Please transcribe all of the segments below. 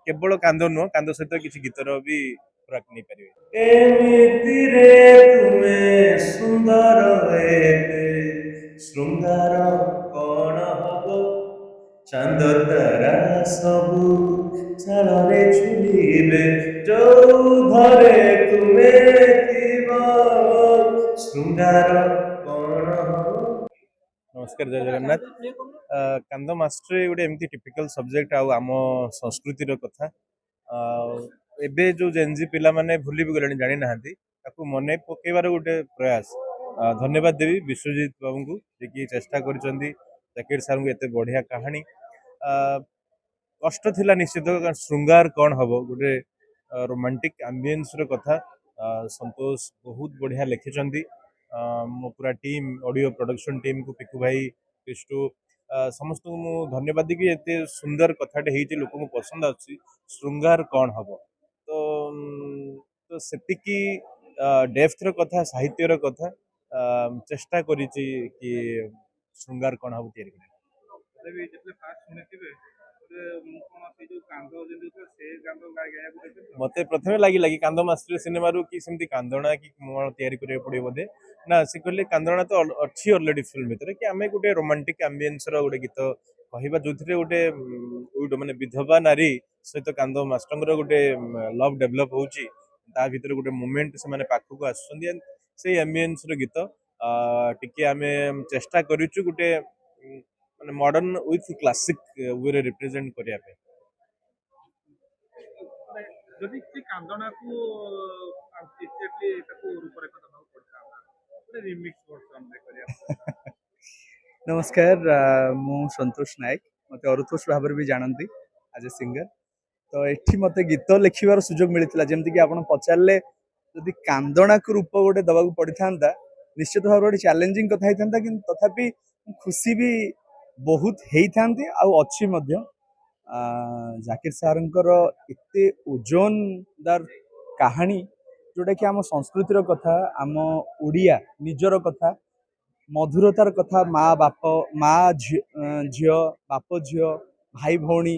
केवल कांद नुह कांद सहित किसी गीतर भी खुराक नहीं पारे। एमितिरे तुमे सुंदर एते श्रृंगार कौन हब चांद तारा सबू चालरे झुलिबे जो घरे तुमे थिब श्रृंगार कौन हब। नमस्कार, जय जगन्नाथ। कांद मास्टर गोटे एमती टिपिकल सब्जेक्ट आम संस्कृतिर कथा एबे जो जेनजी पिला माने भूली भी गले जानी ना मन पकेबार गोटे प्रयास। धन्यवाद देवी विश्वजीत बाबू को जी चेष्टा कर सार को एत बढ़िया कहानी। कष्ट थिला निश्चित श्रृंगार कौन हम गोटे रोमांटिक आम्बियंस कथा। संतोष बहुत बढ़िया लिखिं। मो पूरा टीम ऑडियो प्रोडक्शन टीम को पिकू भाई कृष्टु समस्त को मु धन्यवाद कि एते सुंदर कथाटे होती लोक को पसंद आछि। श्रृंगार कौन हम तो सेतिकी डेप्थ कथा साहित्यर कथा चेष्टा करी कि श्रृंगार कौन हम मत प्रथम लगे कि कांद मास्टर सिनेमा कि सेमती कांदना कि या पड़े बोधे ना सी कहले कांदना तो अच्छी अलरेडी फिल्म भितर कि आम गोटे रोमांटिक आम्बियंस गोटे गीत कहवा जो गोटे माने विधवा नारी सहित कांद मास्टर गोटे लव डेभलप होची भीतर गोटे मोमेंट से माने पाखक आसुछन से एम्बियंस गीत टिके आम चेष्टा करूँ गोटे माने modern with classic way represent करिया पे। जदि से कांदना को एग्जैक्टली ताको रूपरेखा दबाव पड़ता है रिमिक्स वर्जन रे करिया। नमस्कार, मु संतोष नायक मत अरुतोष भाव भी जानती एज ए सिंगर तो ये मत गीत लिखार सुजोग मिलता जमती कि आप पचारे जदि कांदना को रूप गोटे दबा पड़ था निश्चित भाव गोटे चैलेंजिंग कथा होता कि तथापि खुशी भी बहुत होती जाकिर सारंकर एते ओजनदार कहानी जोटा कि आम संस्कृतिर कथा आम ओडिया निजर कथा मधुरतार कथा माँ बाप माँ झी बाप झी भाई भौणी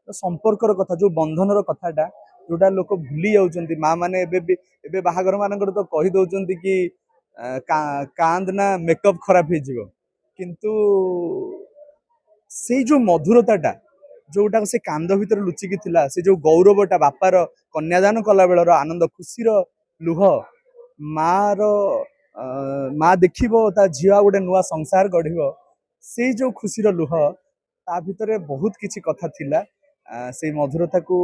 संपर्कर कथा जो बंधनर कथाटा जोटा लोक भूली जाऊँ माँ मैंने एबे बाहागर मानकर तो कही दौरान कि कांद ना मेकअप खराब हो किंतु से जो मधुरताटा जोटा से कांद भीतर लुचिकी थिला से जो गौरवटा बापार कन्यादान कला बेलर आनंद खुशीर लुह माँ माँ देखिबो ता झिया गोटे नुआ संसार गढ़ से जो खुशीर लुह ता भितर बहुत किछि कथा थिला से मधुरता को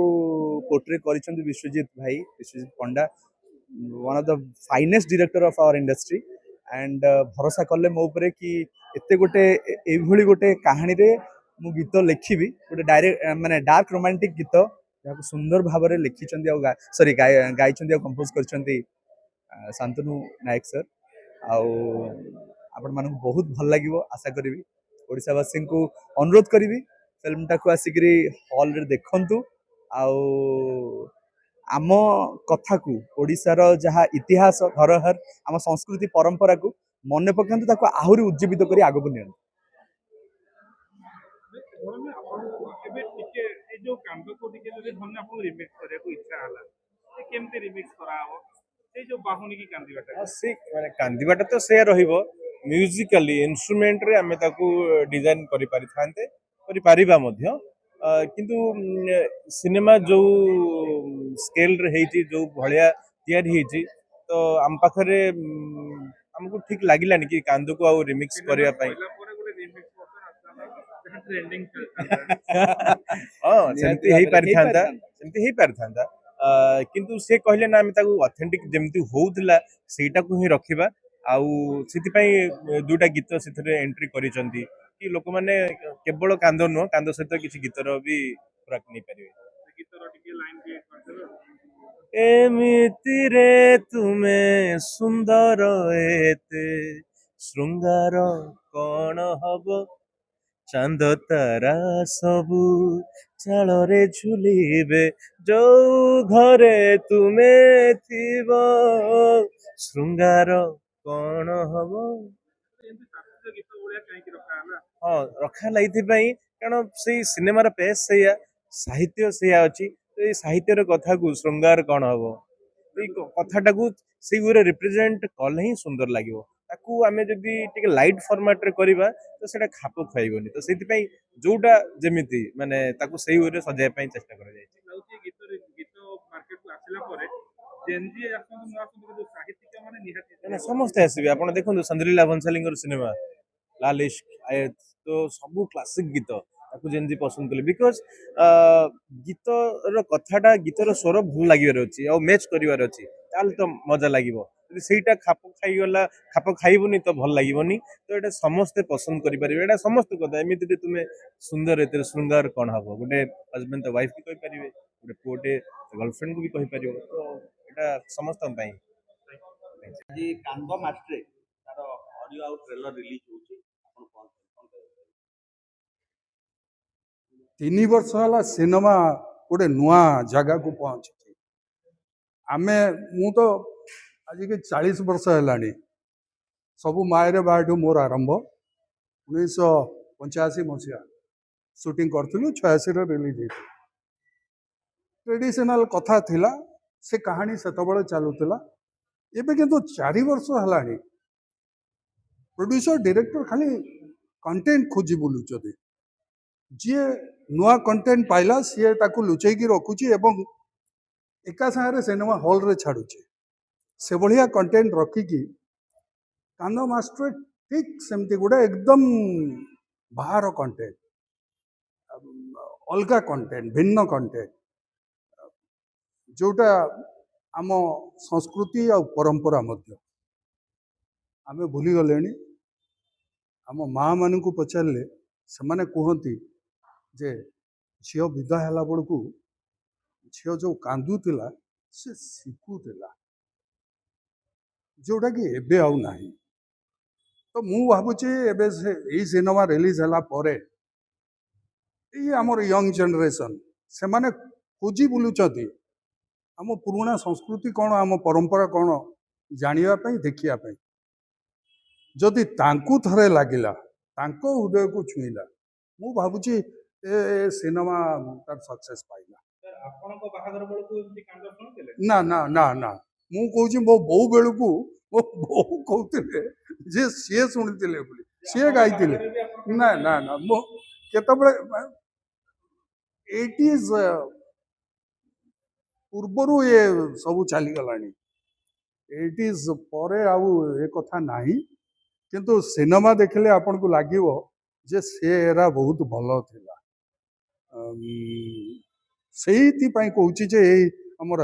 पोर्ट्रे करिसेंती Biswajit bhai Biswajit Panda one of the finest director of our industry and भरोसा कले मो उपरे कि एते गोटे एभली गोटे कहानी रे मु गीत लिखिबी गोटे डायरेक्ट माने डार्क रोमांटिक गीत जहाँ सुंदर भाव में लिखिं सॉरी गाई कंपोज कर शांतनु नायक सर आपण मानक बहुत भल लगे आशा करी ओडावासी को अनुरोध करी फिल्मटा को आसिक हॉल रे देखंतु आम कथा को ओडिशार जहाँ इतिहास धरोहर आम संस्कृति परंपरा को मन पकांतु आहरी उज्जीवित कर आगक नि जो कांद को रिमिक्स करने को इच्छा हला केमते रिमिक्स करा हो से जो बाहुनी की कांदीबाटा से माने कांदीबाटा तो से रहिबो म्यूजिकली इंस्ट्रूमेंट रे हमें ताकू डिजाइन करि पारि थांते करि पारिबा मध्य किंतु सिनेमा जो स्केल रे हेची जो भलिया तैयारी हेची तो आम पाखरे हमको ठीक लागिलानी कि कांदो को आ रिमिक्स करिया पई ट्रेंडिंग हां सेमती हेई पारि थांता किंतु से कहले ना आम ताकू ऑथेंटिक जेमती होउतला सेटा को ही रखिबा आउ सिथिपाई दुटा गीत सिथरे एंट्री करिसंती कि लोक माने केवल कांद नुह कांद सहित किसी गीतर भी खुराक नहीं पारे। गीतर टिके लाइन दिए करदेबो एमिति रे तुमे सुंदर एते श्रृंगार कौन हब चांद तारा सबू चालरे झुलिबे जो घरे तुमे थिब श्रृंगार कौन हब। हाँ रखा लगी कारण से सिनेमार पेस से ସାହିତ୍ୟ ସେଇଆ ଅଛି। ତ ଏଇ ସାହିତ୍ୟର କଥାକୁ ଶୃଙ୍ଗାର କଣ ହବ, ଏଇ କଥାଟାକୁ ସେଇ ୱେରେ ରିପ୍ରେଜେଣ୍ଟ କଲେ ହିଁ ସୁନ୍ଦର ଲାଗିବ। ତାକୁ ଆମେ ଯଦି ଟିକେ ଲାଇଟ୍ ଫର୍ମାଟରେ କରିବା ତ ସେଇଟା ଖାପ ଖୁଆଇବନି। ତ ସେଇଥିପାଇଁ ଯୋଉଟା ଯେମିତି ମାନେ ତାକୁ ସେଇ ୱେରେ ସଜାଇବା ପାଇଁ ଚେଷ୍ଟା କରାଯାଇଛି। ଲାଗୁଛି ଗୀତ ମାର୍କେଟକୁ ଆସିଲା ପରେ ଜେନଜି ଆସନ୍ତୁ ନୂଆ ଆସନ୍ତୁ କିନ୍ତୁ ସାହିତ୍ୟିକ ମାନେ ନିହାତି ନା ସମସ୍ତେ ଆସିବେ। ଆପଣ ଦେଖନ୍ତୁ ଚନ୍ଦ୍ରିଲା ଭଂସାଲୀଙ୍କର ସିନେମା ଲାଲ ଇଶ୍କ, ଆୟତ, ତ ସବୁ କ୍ଲାସିକ ଗୀତ ତାକୁ ଯେମିତି ପସନ୍ଦ କଲେ ବିକଜ ଗୀତର କଥାଟା ଗୀତର ସ୍ୱର ଭଲ ଲାଗିବାର ଅଛି ଆଉ ମ୍ୟାଚ୍ କରିବାର ଅଛି, ତାହେଲେ ତ ମଜା ଲାଗିବ। ଯଦି ସେଇଟା ଖାପ ଖାଇଗଲା, ଖାପ ଖାଇବନି ତ ଭଲ ଲାଗିବନି। ତ ଏଇଟା ସମସ୍ତେ ପସନ୍ଦ କରିପାରିବେ, ଏଇଟା ସମସ୍ତ କଥା। ଏମିତିରେ ତୁମେ ସୁନ୍ଦର ଏଥିରେ ଶୃଙ୍ଗାର କଣ ହବ, ଗୋଟେ ହଜବେଣ୍ଡ ତା ୱାଇଫ୍ କି କହିପାରିବେ, ଗୋଟେ ପୁଅଟେ ଗର୍ଲଫ୍ରେଣ୍ଡକୁ ବି କହିପାରିବ। ତ ଏଇଟା ସମସ୍ତଙ୍କ ପାଇଁ। ଆଜି କାନ୍ଦ ମାଷ୍ଟ୍ରେ ତାର ଅଡିଓ ଆଉ ଟ୍ରେଲର ରିଲିଜ ହଉଛି, ଆପଣ କଣ କହିବେ? 3 ବର୍ଷ ହେଲା ସିନେମା ଗୋଟେ ନୂଆ ଜାଗାକୁ ପହଞ୍ଚିଛି। ଆମେ ମୁଁ ତ ଆଜିକି 40 ବର୍ଷ ହେଲାଣି। ସବୁ ମାୟରେ ବାହାଠୁ ମୋର ଆରମ୍ଭ 1985 ସୁଟିଂ କରିଥିଲୁ, 86ରେ ରିଲିଜ ହେଇଥିଲା। ଟ୍ରେଡିସନାଲ କଥା ଥିଲା, ସେ କାହାଣୀ ସେତେବେଳେ ଚାଲୁଥିଲା। ଏବେ କିନ୍ତୁ 4 ବର୍ଷ ହେଲାଣି ପ୍ରୋଡ୍ୟୁସର ଡିରେକ୍ଟର ଖାଲି କଣ୍ଟେଣ୍ଟ ଖୋଜି ବୁଲୁଛନ୍ତି। ଯିଏ ନୂଆ କଣ୍ଟେଣ୍ଟ ପାଇଲା ସିଏ ତାକୁ ଲୁଚେଇକି ରଖୁଛି ଏବଂ ଏକା ସାଙ୍ଗରେ ସିନେମା ହଲ୍ରେ ଛାଡୁଛି। ସେଭଳିଆ କଣ୍ଟେଣ୍ଟ ରଖିକି କାନ୍ଦ ମାଷ୍ଟର ଠିକ ସେମିତି ଗୋଟେ ଏକଦମ ବାହାର କଣ୍ଟେଣ୍ଟ, ଅଲଗା କଣ୍ଟେଣ୍ଟ, ଭିନ୍ନ କଣ୍ଟେଣ୍ଟ, ଯୋଉଟା ଆମ ସଂସ୍କୃତି ଆଉ ପରମ୍ପରା ମଧ୍ୟ ଆମେ ଭୁଲିଗଲେଣି। ଆମ ମାଆ ମାନଙ୍କୁ ପଚାରିଲେ ସେମାନେ କୁହନ୍ତି ଯେ ଝିଅ ବିଦା ହେଲା ବେଳକୁ ଝିଅ ଯୋଉ କାନ୍ଦୁଥିଲା ସେ ଶିଖୁଥିଲା, ଯୋଉଟା କି ଏବେ ଆଉ ନାହିଁ। ତ ମୁଁ ଭାବୁଛି ଏବେ ସେ ଏଇ ସିନେମା ରିଲିଜ ହେଲା ପରେ ଏଇ ଆମର ୟଙ୍ଗ ଜେନେରେସନ ସେମାନେ ଖୋଜି ବୁଲୁଛନ୍ତି ଆମ ପୁରୁଣା ସଂସ୍କୃତି କ'ଣ, ଆମ ପରମ୍ପରା କ'ଣ ଜାଣିବା ପାଇଁ, ଦେଖିବା ପାଇଁ। ଯଦି ତାଙ୍କୁ ଥରେ ଲାଗିଲା, ତାଙ୍କ ହୃଦୟକୁ ଛୁଇଁଲା, ମୁଁ ଭାବୁଛି ଏ ସିନେମା ତାର ସକ୍ସେସ୍ ପାଇଲା। ଆପଣଙ୍କ ବାହାଘର ବେଳକୁ ଏମିତି କାନ୍ଦ ଶୁଣୁଥିଲେ? ନା ନା ନା ନା, ମୁଁ କହୁଛି ମୋ ବୋଉ ବେଳକୁ ମୋ ବୋଉ କହୁଥିଲେ ଯେ ସିଏ ଶୁଣିଥିଲେ ବୋଲି, ସିଏ ଗାଇଥିଲେ। ନା ନା ନା, ମୁଁ କେତେବେଳେ 80s ପୂର୍ବରୁ ଏ ସବୁ ଚାଲିଗଲାଣି। 80s ପରେ ଆଉ ଏ କଥା ନାହିଁ। କିନ୍ତୁ ସିନେମା ଦେଖିଲେ ଆପଣଙ୍କୁ ଲାଗିବ ଯେ ସେ ଏରା ବହୁତ ଭଲ ଥିଲା। ସେଇଥିପାଇଁ କହୁଛି ଯେ ଏଇ ଆମର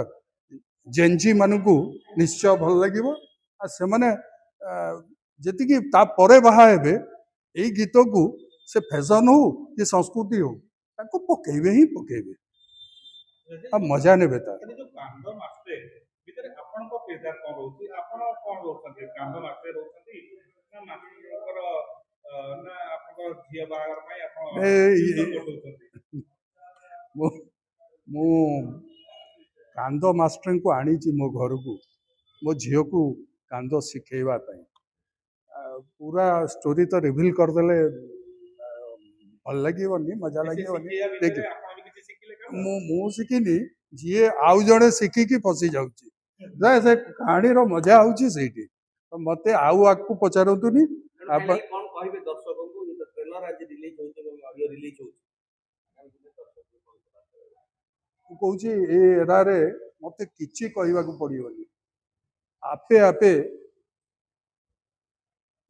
ଜେନଜି ମାନଙ୍କୁ ନିଶ୍ଚୟ ଭଲ ଲାଗିବ। ଆଉ ସେମାନେ ଯେତିକି ତାପରେ ବାହା ହେବେ ଏଇ ଗୀତକୁ, ସେ ଫ୍ୟାସନ ହଉ କି ସଂସ୍କୃତି ହଉ, ତାକୁ ପକେଇବେ ହିଁ ପକେଇବେ ଆଉ ମଜା ନେବେ ତାର। ଯୋଉ କାନ୍ଦ ମାଷ୍ଟ୍ରେ ଭିତରେ ଆପଣଙ୍କ କିରଦାର କଣ ରହୁଛି? ଆପଣ କଣ ରହୁଛନ୍ତି? କାନ୍ଦ ମାଷ୍ଟ୍ରେ ରହୁଛନ୍ତି ନା ମାଷ୍ଟ୍ରଙ୍କର ନା ଆପଣଙ୍କ ଝିଅ ବାହାଘର ପାଇଁ ଆପଣ ମୁଁ ମୁଁ କାନ୍ଦ ମାଷ୍ଟରଙ୍କୁ ଆଣିଛି ମୋ ଘରକୁ, ମୋ ଝିଅକୁ କାନ୍ଦ ଶିଖେଇବା ପାଇଁ। ପୁରା ଷ୍ଟୋରି ତ ରିଭିଲ୍ କରିଦେଲେ ଭଲ ଲାଗିବନି, ମଜା ଲାଗିବନି। ଦେଖି ମୁଁ ଶିଖିନି, ଯିଏ ଆଉ ଜଣେ ଶିଖିକି ଫସି ଯାଉଛି। ସେ କାହାଣୀର ମଜା ହଉଛି ସେଇଠି। ତ ମତେ ଆଉ ଆଗକୁ ପଚାରନ୍ତୁନି। କଣ କହିବେ ଦର୍ଶକଙ୍କୁ? ଟ୍ରେଲର ଆଜି ରିଲିଜ ହଉଛି ଏବଂ ଅଡିଓ ରିଲିଜ ହଉଛି, ମୁଁ କହୁଛି ଏ ଏରାରେ ମତେ କିଛି କହିବାକୁ ପଡିବନି, ଆପେ ଆପେ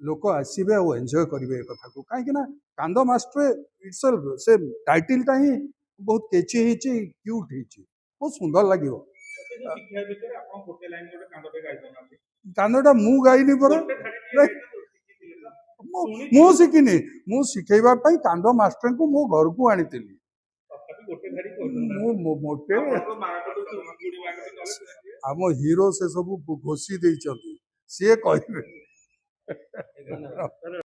ଲୋକ ଆସିବେ ଆଉ ଏନ୍ଜୟ କରିବେ ଏ କଥାକୁ। କାହିଁକି ନା କାନ୍ଦ ମାଷ୍ଟର ଇଟସେଲ୍ଫ ସେ ଟାଇଟଲଟା ହିଁ ବହୁତ କେଚି ହେଇଛି, କ୍ୟୁଟ୍ ହେଇଛି, ବହୁତ ସୁନ୍ଦର ଲାଗିବ। କାନ୍ଦଟା ମୁଁ ଗାଇନି ପରା, ମୁଁ ଶିଖିନି। ମୁଁ ଶିଖେଇବା ପାଇଁ କାନ୍ଦ ମାଷ୍ଟରଙ୍କୁ ମୋ ଘରକୁ ଆଣିଥିଲି। ମୁଁ ମୋଟେ ଆମ ହିରୋ ସେ ସବୁ ଘୋଷି ଦେଇଛନ୍ତି, ସିଏ କହିବେ।